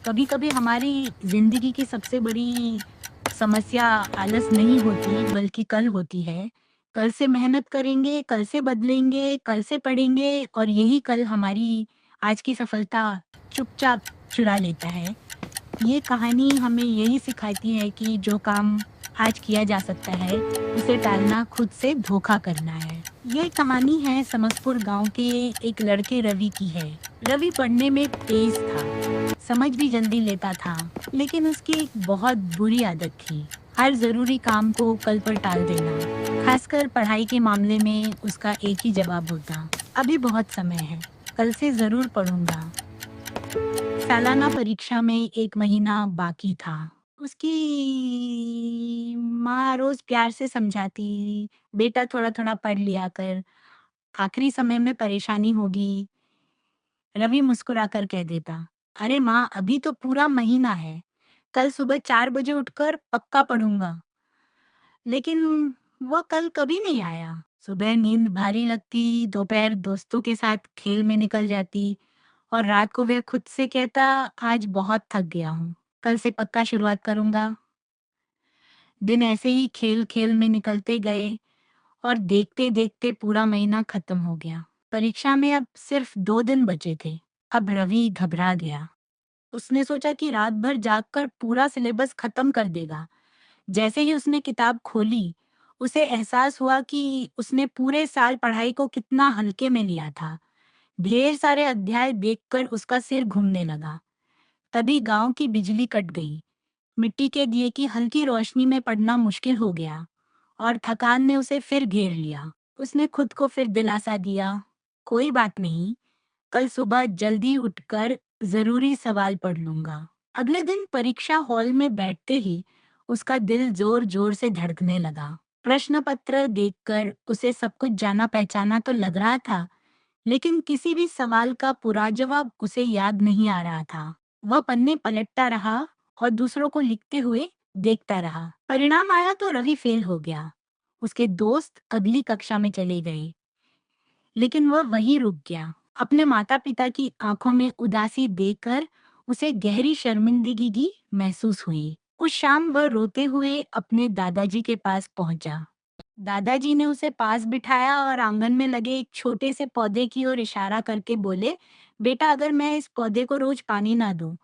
कभी कभी हमारी जिंदगी की सबसे बड़ी समस्या आलस नहीं होती बल्कि कल होती है। कल से मेहनत करेंगे, कल से बदलेंगे, कल से पढ़ेंगे और यही कल हमारी आज की सफलता चुपचाप चुरा लेता है। ये कहानी हमें यही सिखाती है कि जो काम आज किया जा सकता है, उसे टालना खुद से धोखा करना है। ये कहानी है समसपुर गांव के एक लड़के रवि की है। रवि पढ़ने में तेज था, समझ भी जल्दी लेता था, लेकिन उसकी एक बहुत बुरी आदत थी, हर जरूरी काम को कल पर टाल देना। खासकर पढ़ाई के मामले में उसका एक ही जवाब होता, अभी बहुत समय है, कल से जरूर पढ़ूंगा। सालाना परीक्षा में 1 महीना बाकी था। उसकी माँ रोज़ प्यार से समझाती, "बेटा थोड़ा-थोड़ा पढ़ लिया कर, आखिरी समय में परेशानी होगी।" रवि मुस्कुराकर कह देता, "अरे माँ, अभी तो पूरा महीना है। कल सुबह 4 बजे उठकर पक्का पढ़ूंगा।" लेकिन वह कल कभी नहीं आया। सुबह नींद भारी लगती, दोपहर दोस्तों के साथ खेल में निकल जाती और रात को वह खुद से कहता, आज बहुत थक गया हूँ, कल से पक्का शुरुआत करूंगा। दिन ऐसे ही खेल खेल में निकलते गए और देखते देखते पूरा महीना खत्म हो गया। परीक्षा में अब सिर्फ 2 दिन बचे थे। अब रवि घबरा गया। उसने सोचा कि रात भर जागकर पूरा सिलेबस खत्म कर देगा। जैसे ही उसने किताब खोली, उसे एहसास हुआ कि उसने पूरे साल पढ़ाई को कितना हल्के में लिया था। ढेर सारे अध्याय देखकर उसका सिर घूमने लगा। तभी गांव की बिजली कट गई। मिट्टी के दिए की हल्की रोशनी में पढ़ना मुश्किल हो गया और थकान ने उसे फिर घेर लिया। उसने खुद को फिर दिलासा दिया, कोई बात नहीं, कल सुबह जल्दी उठकर जरूरी सवाल पढ़ लूंगा। अगले दिन परीक्षा हॉल में बैठते ही उसका दिल जोर जोर से धड़कने लगा। प्रश्न पत्र देखकर उसे सब कुछ जाना पहचाना तो लग रहा था, लेकिन किसी भी सवाल का पूरा जवाब उसे याद नहीं आ रहा था। वह पन्ने पलटता रहा और दूसरों को लिखते हुए देखता रहा। परिणाम आया तो रवि फेल हो गया। उसके दोस्त अगली कक्षा में चले गए, लेकिन वह वहीं रुक गया। अपने माता-पिता की आंखों में उदासी देखकर उसे गहरी शर्मिंदगी महसूस हुई। उस शाम वह रोते हुए अपने दादाजी के पास पहुंचा। दादाजी ने उसे पास बिठाया और आंगन में लगे एक छोटे से पौधे की ओर इशारा करके बोले, बेटा अगर मैं इस पौधे को रोज पानी ना दूं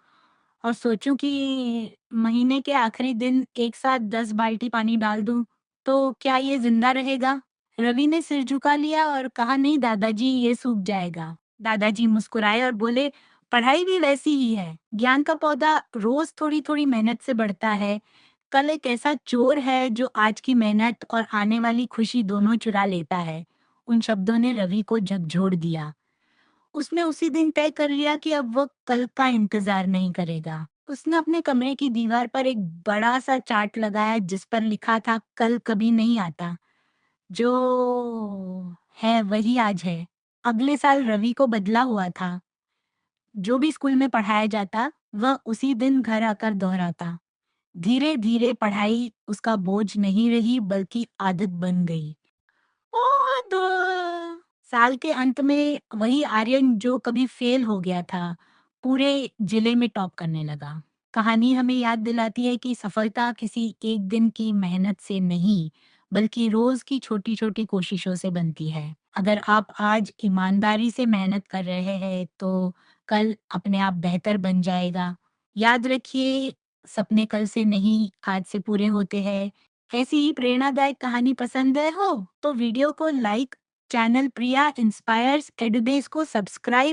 और सोचूं कि महीने के आखिरी दिन एक साथ 10 बाल्टी पानी डाल दूं, तो क्या ये जिंदा रहेगा? रवि ने सिर झुका लिया और कहा, नहीं दादाजी, ये सूख जाएगा। दादाजी मुस्कुराए और बोले, पढ़ाई भी वैसी ही है। ज्ञान का पौधा रोज थोड़ी थोड़ी मेहनत से बढ़ता है। कल एक ऐसा चोर है जो आज की मेहनत और आने वाली खुशी दोनों चुरा लेता है। उन शब्दों ने रवि को झकझोर दिया। उसने उसी दिन तय कर लिया कि अब वो कल का इंतजार नहीं करेगा। उसने अपने कमरे की दीवार पर एक बड़ा सा चार्ट लगाया जिस पर लिखा था, कल कभी नहीं आता, जो है वही आज है। अगले साल रवि को बदला हुआ था। जो भी स्कूल में पढ़ाया जाता, वह उसी दिन घर आकर दोहराता। धीरे धीरे पढ़ाई उसका बोझ नहीं रही बल्कि आदत बन गई। और साल के अंत में वही आर्यन जो कभी फेल हो गया था, पूरे जिले में टॉप करने लगा। कहानी हमें याद दिलाती है कि सफलता किसी एक दिन की मेहनत से नहीं, बल्कि रोज की छोटी-छोटी कोशिशों से बनती है। अगर आप आज ईमानदारी से मेहनत कर रहे हैं, तो कल अपने आप बेहतर बन जाएगा। याद रखिए, सपने कल से नहीं, आज से पूरे होते हैं। ऐसी ही प्रेरणादायक कहानी पसंद है हो तो वीडियो को लाइक, चैनल प्रिया इंस्पायर्स एडुबेस को सब्सक्राइब